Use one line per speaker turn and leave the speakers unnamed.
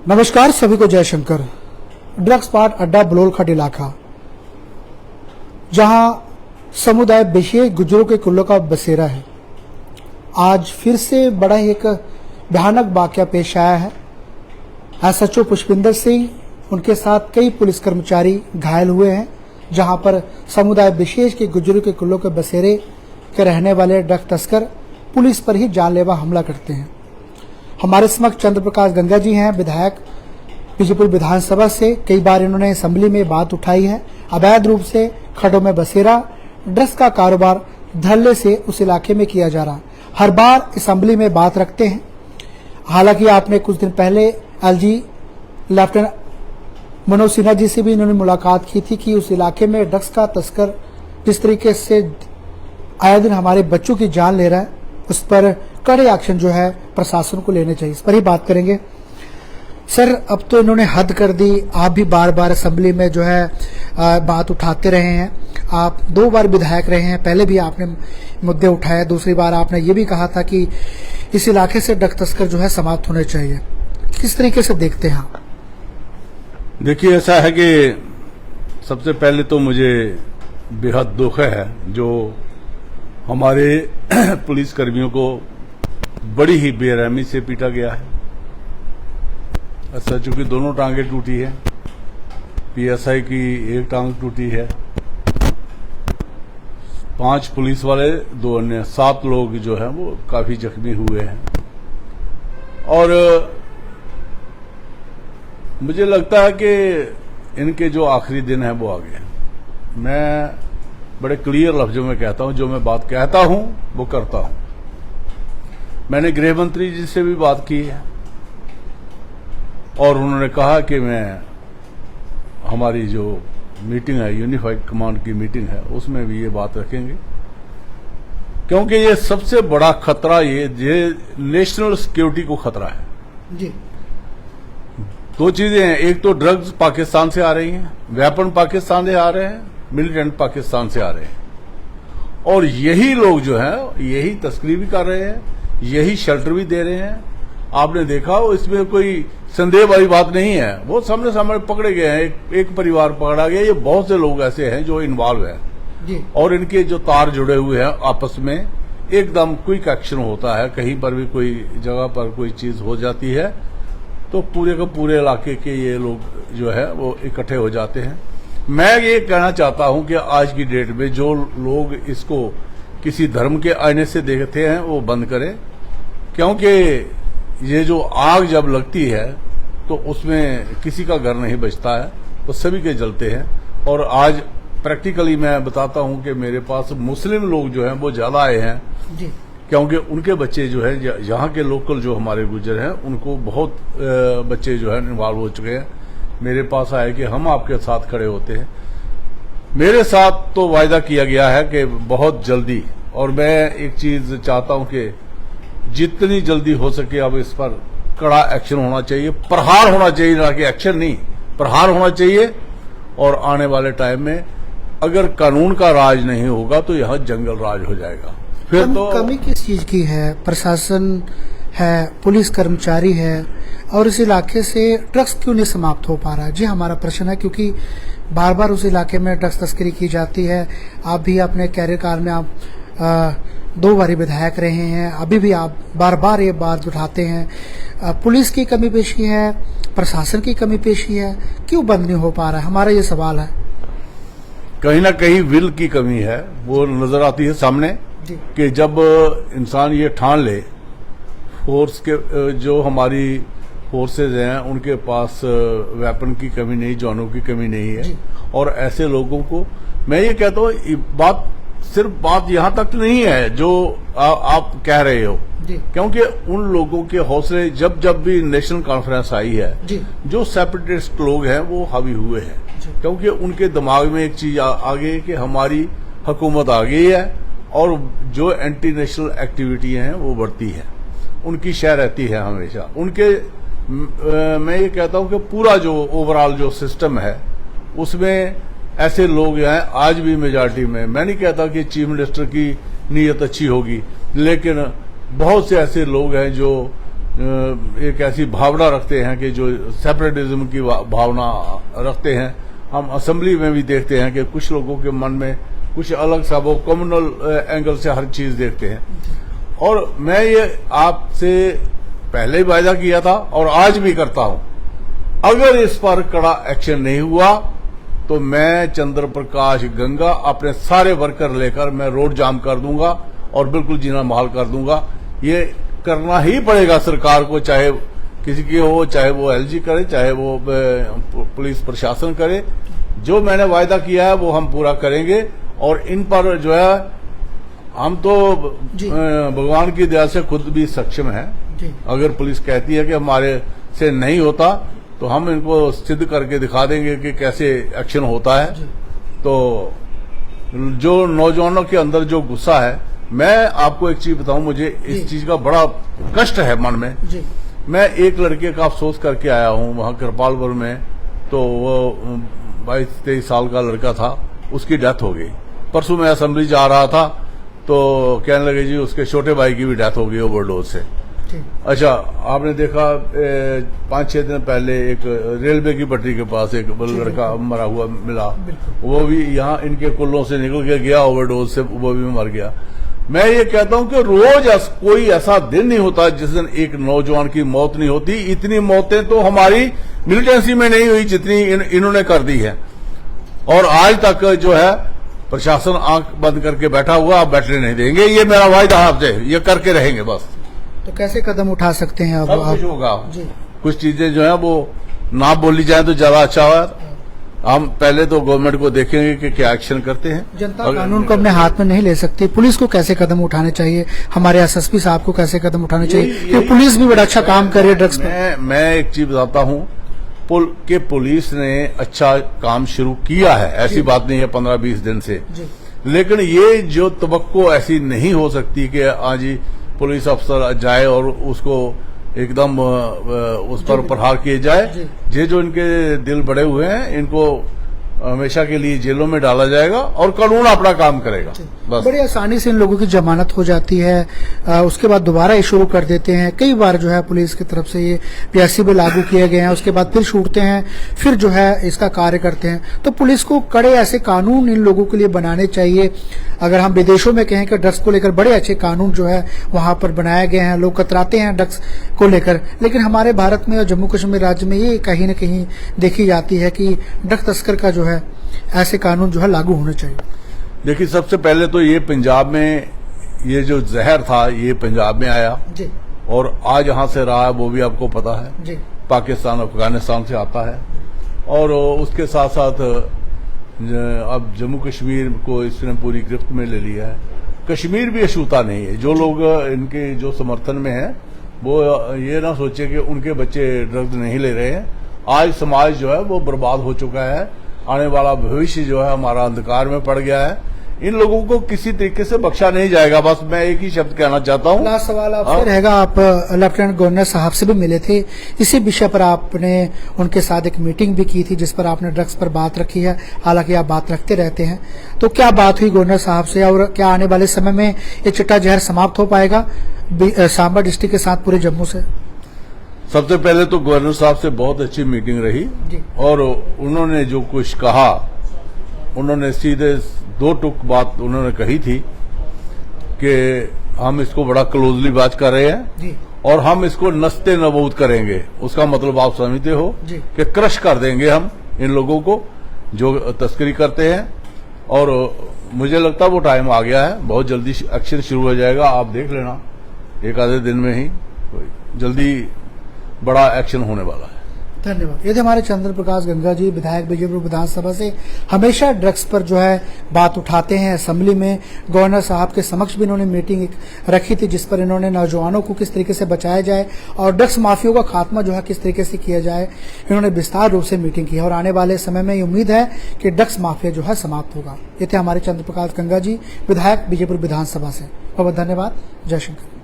नमस्कार सभी को जयशंकर। ड्रग्स पार्ट अड्डा बलोलखट इलाका, जहां समुदाय विशेष गुज्जरों के कुल्लों का बसेरा है, आज फिर से बड़ा ही एक भयानक वाकया पेश आया है। एसएचओ पुष्पिंदर सिंह, उनके साथ कई पुलिस कर्मचारी घायल हुए हैं, जहां पर समुदाय विशेष के गुज्जरों के कुल्लों के बसेरे के रहने वाले ड्रग तस्कर पुलिस पर ही जानलेवा हमला करते हैं। हमारे समक्ष चंद्र प्रकाश गंगा जी हैं, विधायक बीजेपुर विधानसभा से। कई बार इन्होंने असेंबली में बात उठाई है। अवैध रूप से खड्डों में बसेरा ड्रग्स का कारोबार धड़ल्ले से उस इलाके में किया जा रहा, हर बार असेंबली में बात रखते हैं। हालांकि आपने कुछ दिन पहले एलजी लेफ्टिनेंट मनोज सिन्हा जी से भी इन्होंने मुलाकात की थी कि उस इलाके में ड्रग्स का तस्कर जिस तरीके से आए दिन हमारे बच्चों की जान ले रहा है, उस पर कड़े एक्शन जो है प्रशासन को लेने चाहिए। इस पर ही बात करेंगे। सर, अब तो इन्होंने हद कर दी। आप भी बार बार असेंबली में जो है बात उठाते रहे हैं। आप 2 बार विधायक रहे हैं, पहले भी आपने मुद्दे उठाए, दूसरी बार आपने ये भी कहा था कि इस इलाके से ड्रग तस्कर जो है समाप्त होने चाहिए। किस तरीके से देखते हैं आप?
देखिए, ऐसा है कि सबसे पहले तो मुझे बेहद दुख है जो हमारे पुलिस कर्मियों को बड़ी ही बेरहमी से पीटा गया है। एसएचओ की दोनों टांगें टूटी है, पीएसआई की एक टांग टूटी है, 5 पुलिस वाले, 2 अन्य, 7 लोग जो हैं वो काफी जख्मी हुए हैं। और मुझे लगता है कि इनके जो आखिरी दिन है वो आ गए। मैं बड़े क्लियर लफ्जों में कहता हूं, जो मैं बात कहता हूं वो करता हूं। मैंने गृह मंत्री जी से भी बात की है और उन्होंने कहा कि हमारी जो मीटिंग है, यूनिफाइड कमांड की मीटिंग है, उसमें भी ये बात रखेंगे, क्योंकि ये सबसे बड़ा खतरा ये नेशनल सिक्योरिटी को खतरा है
जी।
2 चीजें हैं, एक तो ड्रग्स पाकिस्तान से आ रही हैं, वेपन पाकिस्तान से आ रहे हैं, मिलिटेंट पाकिस्तान से आ रहे हैं, और यही लोग जो हैं यही तस्करी भी कर रहे हैं, यही शेल्टर भी दे रहे हैं। आपने देखा, इसमें कोई संदेह वाली बात नहीं है। वो सामने पकड़े गए हैं, एक परिवार पकड़ा गया। ये बहुत से लोग ऐसे हैं जो इन्वॉल्व हैं
जी। और
इनके जो तार जुड़े हुए हैं आपस में, एकदम क्विक एक्शन होता है। कहीं पर भी कोई जगह पर कोई चीज हो जाती है तो पूरे के पूरे इलाके के ये लोग जो है वो इकट्ठे हो जाते हैं। मैं ये कहना चाहता हूं कि आज की डेट में जो लोग इसको किसी धर्म के आईने से देखते हैं वो बंद करें, क्योंकि ये जो आग जब लगती है तो उसमें किसी का घर नहीं बचता है, वो सभी के जलते हैं। और आज प्रैक्टिकली मैं बताता हूं कि मेरे पास मुस्लिम लोग जो हैं वो ज्यादा आए हैं
जी,
क्योंकि उनके बच्चे जो है, यहाँ के लोकल जो हमारे गुज्जर हैं, उनको बहुत बच्चे जो है इन्वॉल्व हो चुके हैं। मेरे पास आए कि हम आपके साथ खड़े होते हैं। मेरे साथ तो वायदा किया गया है कि बहुत जल्दी, और मैं एक चीज चाहता हूं कि जितनी जल्दी हो सके अब इस पर कड़ा एक्शन होना चाहिए, प्रहार होना चाहिए, ना कि एक्शन नहीं, प्रहार होना चाहिए। और आने वाले टाइम में अगर कानून का राज नहीं होगा तो यह जंगल राज हो जाएगा। फिर तो
कमी किस चीज की है? प्रशासन है, पुलिस कर्मचारी है, और इस इलाके से ड्रग्स क्यों नहीं समाप्त हो पा रहा है? जी, हमारा प्रश्न है, क्योंकि बार बार उस इलाके में ड्रग्स तस्करी की जाती है। आप भी अपने कैरियर काल में आप 2 बारी विधायक रहे हैं, अभी भी आप बार बार ये बात उठाते हैं। पुलिस की कमी पेशी है, प्रशासन की कमी पेशी है, क्यों बंद नहीं हो पा रहा है? हमारा ये सवाल है।
कहीं ना कहीं विल की कमी है, वो नजर आती है सामने कि जब इंसान ये ठान ले, फोर्स के जो हमारी फोर्सेज हैं उनके पास वेपन की कमी नहीं, जानों की कमी नहीं है, और ऐसे लोगों को मैं ये कहता हूँ, सिर्फ बात यहां तक नहीं है जो आप कह रहे हो, क्योंकि उन लोगों के हौसले, जब भी नेशनल कॉन्फ्रेंस आई है, जो सेपरेटिस्ट लोग हैं वो हावी हुए हैं, क्योंकि उनके दिमाग में एक चीज आ गई कि हमारी हुकूमत आ गई है और जो एंटी नेशनल एक्टिविटी हैं वो बढ़ती है, उनकी शय रहती है हमेशा उनके। मैं ये कहता हूं कि पूरा जो ओवरऑल जो सिस्टम है उसमें ऐसे लोग हैं आज भी मेजॉरिटी में। मैं नहीं कहता कि चीफ मिनिस्टर की नीयत अच्छी होगी, लेकिन बहुत से ऐसे लोग हैं जो एक ऐसी भावना रखते हैं कि जो सेपरेटिज्म की भावना रखते हैं। हम असेंबली में भी देखते हैं कि कुछ लोगों के मन में कुछ अलग सा वो कम्युनल एंगल से हर चीज देखते हैं। और मैं ये आपसे पहले ही वायदा किया था और आज भी करता हूं, अगर इस पर कड़ा एक्शन नहीं हुआ तो मैं चंद्र प्रकाश गंगा अपने सारे वर्कर लेकर मैं रोड जाम कर दूंगा और बिल्कुल जीना महाल कर दूंगा। ये करना ही पड़ेगा सरकार को, चाहे किसी की हो, चाहे वो एलजी करे, चाहे वो पुलिस प्रशासन करे। जो मैंने वायदा किया है वो हम पूरा करेंगे। और इन पर जो है हम तो भगवान की दया से खुद भी सक्षम हैं। अगर पुलिस कहती है कि हमारे से नहीं होता तो हम इनको सिद्ध करके दिखा देंगे कि कैसे एक्शन होता है। तो जो नौजवानों के अंदर जो गुस्सा है, मैं आपको एक चीज बताऊं, मुझे इस चीज का बड़ा कष्ट है मन में। मैं एक लड़के का अफसोस करके आया हूं वहां कृपालपुर में, तो वो 22-23 साल का लड़का था, उसकी डेथ हो गई। परसों मैं असेंबली जा रहा था तो कहने लगे जी उसके छोटे भाई की भी डेथ हो गई ओवरडोज से। अच्छा, आपने देखा 5-6 दिन पहले एक रेलवे की पटरी के पास एक लड़का मरा हुआ मिला, वो भी यहाँ इनके कुल्लों से निकल के गया ओवरडोज से, वो भी मर गया। मैं ये कहता हूं कि रोज कोई ऐसा दिन नहीं होता जिस दिन एक नौजवान की मौत नहीं होती। इतनी मौतें तो हमारी मिलिटेंसी में नहीं हुई जितनी इन्होंने कर दी है। और आज तक जो है प्रशासन आंख बंद करके बैठा हुआ, आप बैठने नहीं देंगे। ये मेरा वायदा आपसे, ये करके रहेंगे बस।
तो कैसे कदम उठा सकते हैं अब?
कुछ होगा, कुछ चीजें जो है वो ना बोली जाए तो ज्यादा अच्छा है। हम पहले तो गवर्नमेंट को देखेंगे कि क्या एक्शन करते हैं।
जनता कानून को अपने हाथ में नहीं ले सकती। पुलिस को कैसे कदम उठाने चाहिए? हमारे एसएसपी साहब को कैसे कदम उठाने चाहिए? पुलिस भी बड़ा अच्छा काम कर रही है ड्रग्स पर।
मैं एक चीज बताता हूँ कि पुलिस ने अच्छा काम शुरू किया है, ऐसी बात नहीं है 15-20 दिन से। लेकिन ये जो तवक्को ऐसी नहीं हो सकती कि आज ही पुलिस अफसर जाए और उसको एकदम उस पर प्रहार किए जाए। ये जो इनके दिल बड़े हुए हैं, इनको हमेशा के लिए जेलों में डाला जाएगा और कानून अपना काम करेगा। बस
बड़ी आसानी से इन लोगों की जमानत हो जाती है, उसके बाद दोबारा इशू कर देते हैं। कई बार जो है पुलिस की तरफ से ये पीएससी भी लागू किए गए हैं, उसके बाद फिर छूटते हैं, फिर जो है इसका कार्य करते हैं। तो पुलिस को कड़े ऐसे कानून इन लोगों के लिए बनाने चाहिए। अगर हम विदेशों में कहें कि ड्रग्स को लेकर बड़े अच्छे कानून जो है वहां पर बनाए गए हैं, लोग कतराते हैं ड्रग्स को लेकर, लेकिन हमारे भारत में और जम्मू कश्मीर राज्य में ये कहीं न कहीं देखी जाती है कि ड्रग्स तस्कर का जो है ऐसे कानून जो है लागू होने चाहिए।
देखिए, सबसे पहले तो ये पंजाब में ये जो जहर था ये पंजाब में आया
जी,
और आज यहां से रहा है वो भी आपको पता है
जी।
पाकिस्तान अफगानिस्तान से आता है। और उसके साथ साथ अब जम्मू कश्मीर को इसने पूरी गिरफ्त में ले लिया है। कश्मीर भी अछूता नहीं है। जो लोग इनके जो समर्थन में हैं वो ये ना सोचे कि उनके बच्चे ड्रग्स नहीं ले रहे हैं। आज समाज जो है वो बर्बाद हो चुका है, आने वाला भविष्य जो है हमारा अंधकार में पड़ गया है। इन लोगों को किसी तरीके से बख्शा नहीं जाएगा। बस मैं एक ही शब्द कहना चाहता हूँ।
लास्ट सवाल आपसे रहेगा, आप लेफ्टिनेंट गवर्नर साहब से भी मिले थे, इसी विषय पर आपने उनके साथ एक मीटिंग भी की थी जिस पर आपने ड्रग्स पर बात रखी है। हालांकि आप बात रखते रहते हैं, तो क्या बात हुई गवर्नर साहब से और क्या आने वाले समय में ये चिट्टा जहर समाप्त हो पाएगा सांबा डिस्ट्रिक्ट के साथ पूरे जम्मू से?
सबसे पहले तो गवर्नर साहब से बहुत अच्छी मीटिंग रही और उन्होंने जो कुछ कहा, उन्होंने सीधे 2 टुक बात उन्होंने कही थी कि हम इसको बड़ा क्लोजली वॉच कर रहे हैं और हम इसको नस्ते नबूद करेंगे। उसका मतलब आप समझते हो कि क्रश कर देंगे हम इन लोगों को जो तस्करी करते हैं। और मुझे लगता है वो टाइम आ गया है, बहुत जल्दी एक्शन शुरू हो जाएगा। आप देख लेना, एक आधे दिन में ही जल्दी बड़ा एक्शन होने वाला है।
धन्यवाद। ये थे हमारे चंद्र प्रकाश गंगा जी, विधायक बीजेपुर विधानसभा से। हमेशा ड्रग्स पर जो है बात उठाते हैं। असेंबली में गवर्नर साहब के समक्ष भी इन्होंने मीटिंग रखी थी जिस पर इन्होंने नौजवानों को किस तरीके से बचाया जाए और ड्रग्स माफियों का खात्मा जो है किस तरीके से किया जाए, इन्होंने विस्तार रूप से मीटिंग की है। और आने वाले समय में ये उम्मीद है कि ड्रग्स माफिया जो है समाप्त होगा। ये थे हमारे चंद्र प्रकाश गंगा जी, विधायक बीजेपुर विधानसभा से। बहुत धन्यवाद। जय शंकर।